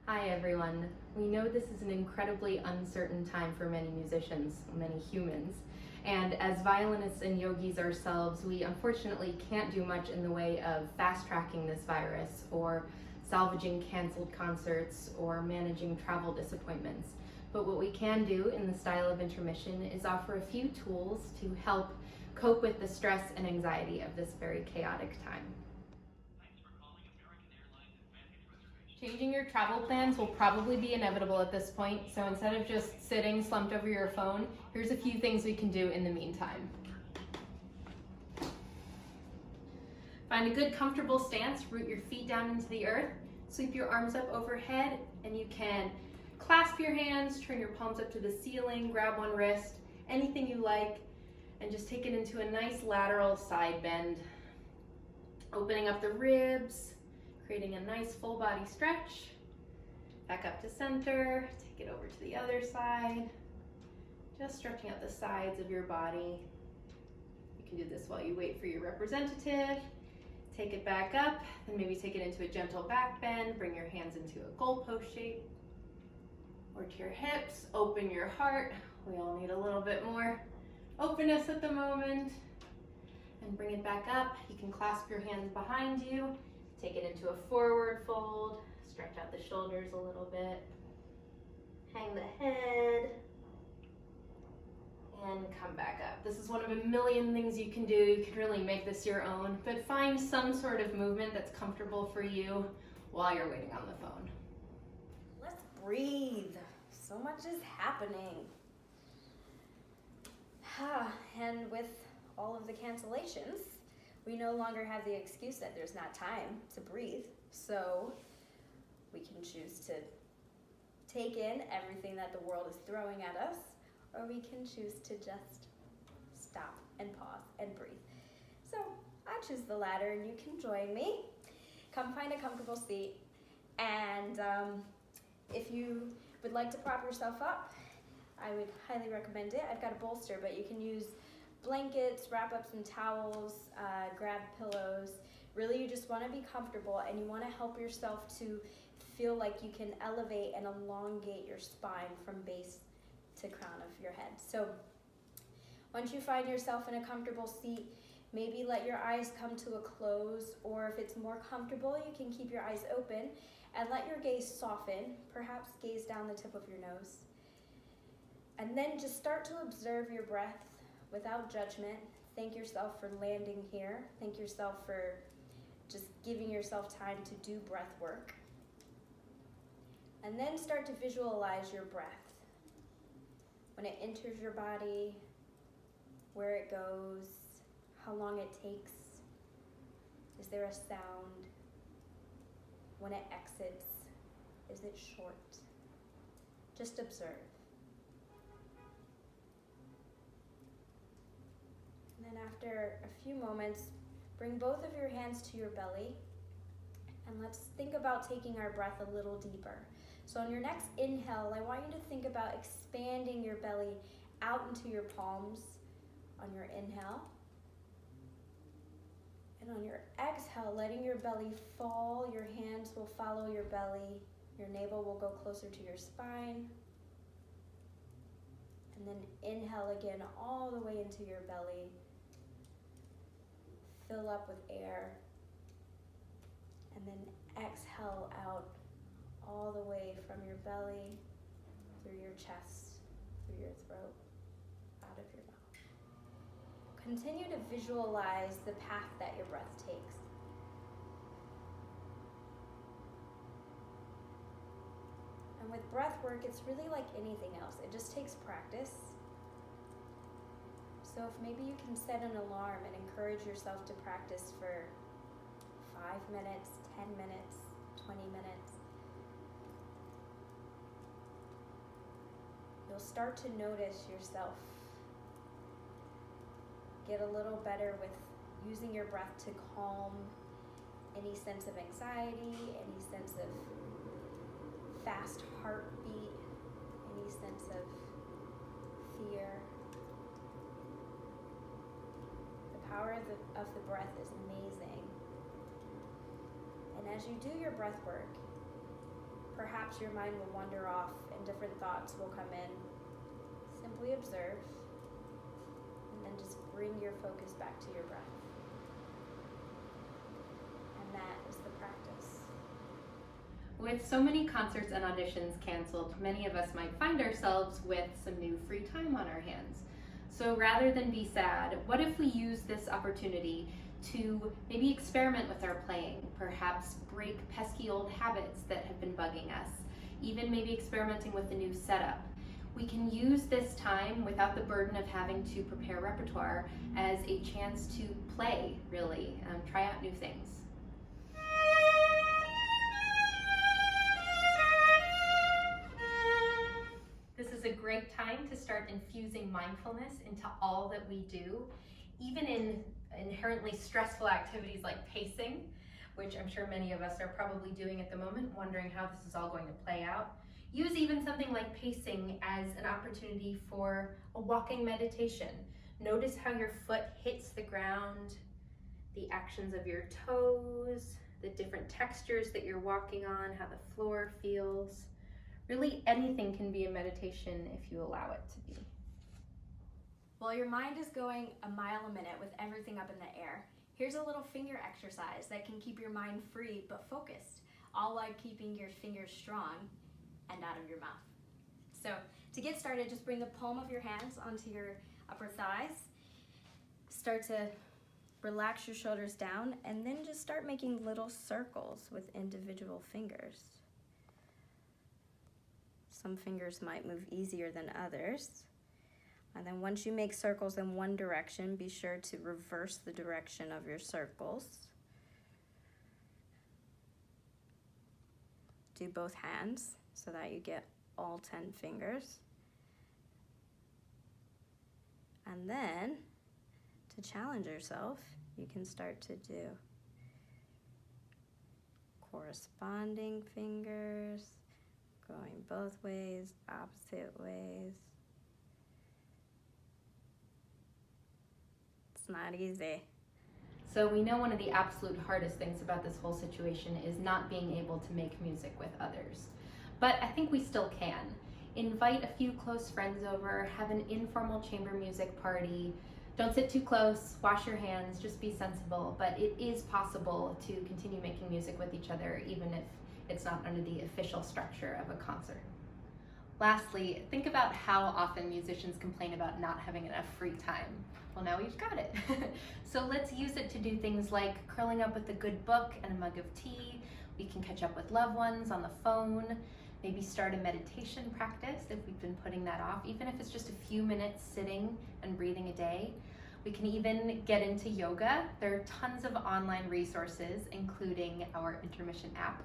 Hi everyone. We know this is an incredibly uncertain time for many musicians, many humans, and as violinists and yogis ourselves, we unfortunately can't do much in the way of fast-tracking this virus or salvaging canceled concerts or managing travel disappointments. But what we can do in the style of Intermission is offer a few tools to help cope with the stress and anxiety of this very chaotic time. Changing your travel plans will probably be inevitable at this point, so instead of just sitting slumped over your phone, here's a few things we can do in the meantime. Find a good comfortable stance, root your feet down into the earth, sweep your arms up overhead, and you can clasp your hands, turn your palms up to the ceiling, grab one wrist, anything you like, and just take it into a nice lateral side bend, opening up the ribs, creating a nice full body stretch. Back up to center, take it over to the other side. Just stretching out the sides of your body. You can do this while you wait for your representative. Take it back up, then maybe take it into a gentle back bend. Bring your hands into a goalpost shape. Or to your hips, open your heart. We all need a little bit more openness at the moment. And bring it back up. You can clasp your hands behind you. Take it into a forward fold, stretch out the shoulders a little bit, hang the head, and come back up. This is one of a million things you can do. You can really make this your own, but find some sort of movement that's comfortable for you while you're waiting on the phone. Let's breathe. So much is happening. And with all of the cancellations, we no longer have the excuse that there's not time to breathe, so we can choose to take in everything that the world is throwing at us, or we can choose to just stop and pause and breathe. So I choose the latter, and you can join me. Come find a comfortable seat, and if you would like to prop yourself up, I would highly recommend it. I've got a bolster, but you can use blankets, wrap up some towels, grab pillows. Really, you just want to be comfortable, and you want to help yourself to feel like you can elevate and elongate your spine from base to crown of your head. So once you find yourself in a comfortable seat, maybe let your eyes come to a close, or if it's more comfortable, you can keep your eyes open and let your gaze soften, perhaps gaze down the tip of your nose. And then just start to observe your breath without judgment. Thank yourself for landing here. Thank yourself for just giving yourself time to do breath work. And then start to visualize your breath. When it enters your body, where it goes, how long it takes. Is there a sound? When it exits, is it short? Just observe. And then after a few moments, bring both of your hands to your belly, and let's think about taking our breath a little deeper. So on your next inhale, I want you to think about expanding your belly out into your palms on your inhale. And on your exhale, letting your belly fall, your hands will follow your belly, your navel will go closer to your spine. And then inhale again all the way into your belly. Fill up with air, and then exhale out all the way from your belly, through your chest, through your throat, out of your mouth. Continue to visualize the path that your breath takes. And with breath work, it's really like anything else. It just takes practice. So if maybe you can set an alarm and encourage yourself to practice for 5 minutes, 10 minutes, 20 minutes, you'll start to notice yourself get a little better with using your breath to calm any sense of anxiety, any sense of fast heartbeat, any sense of fear. The power of the breath is amazing. And as you do your breath work, perhaps your mind will wander off and different thoughts will come in. Simply observe and then just bring your focus back to your breath. And that is the practice. With so many concerts and auditions canceled, many of us might find ourselves with some new free time on our hands. So rather than be sad, what if we use this opportunity to maybe experiment with our playing, perhaps break pesky old habits that have been bugging us, even maybe experimenting with a new setup. We can use this time without the burden of having to prepare repertoire as a chance to play, really, try out new things. This is a great time to start infusing mindfulness into all that we do, even in inherently stressful activities like pacing, which I'm sure many of us are probably doing at the moment, wondering how this is all going to play out. Use even something like pacing as an opportunity for a walking meditation. Notice how your foot hits the ground, the actions of your toes, the different textures that you're walking on, how the floor feels. Really, anything can be a meditation if you allow it to be. While your mind is going a mile a minute with everything up in the air, here's a little finger exercise that can keep your mind free but focused, all while keeping your fingers strong and out of your mouth. So to get started, just bring the palm of your hands onto your upper thighs. Start to relax your shoulders down and then just start making little circles with individual fingers. Some fingers might move easier than others. And then once you make circles in one direction, be sure to reverse the direction of your circles. Do both hands so that you get all 10 fingers. And then, to challenge yourself, you can start to do corresponding fingers, going both ways, opposite ways. It's not easy. So we know one of the absolute hardest things about this whole situation is not being able to make music with others. But I think we still can. Invite a few close friends over, have an informal chamber music party. Don't sit too close, wash your hands, just be sensible. But it is possible to continue making music with each other even if it's not under the official structure of a concert. Lastly, think about how often musicians complain about not having enough free time. Well, now we've got it. So let's use it to do things like curling up with a good book and a mug of tea. We can catch up with loved ones on the phone, maybe start a meditation practice if we've been putting that off, even if it's just a few minutes sitting and breathing a day. We can even get into yoga. There are tons of online resources, including our Intermission app.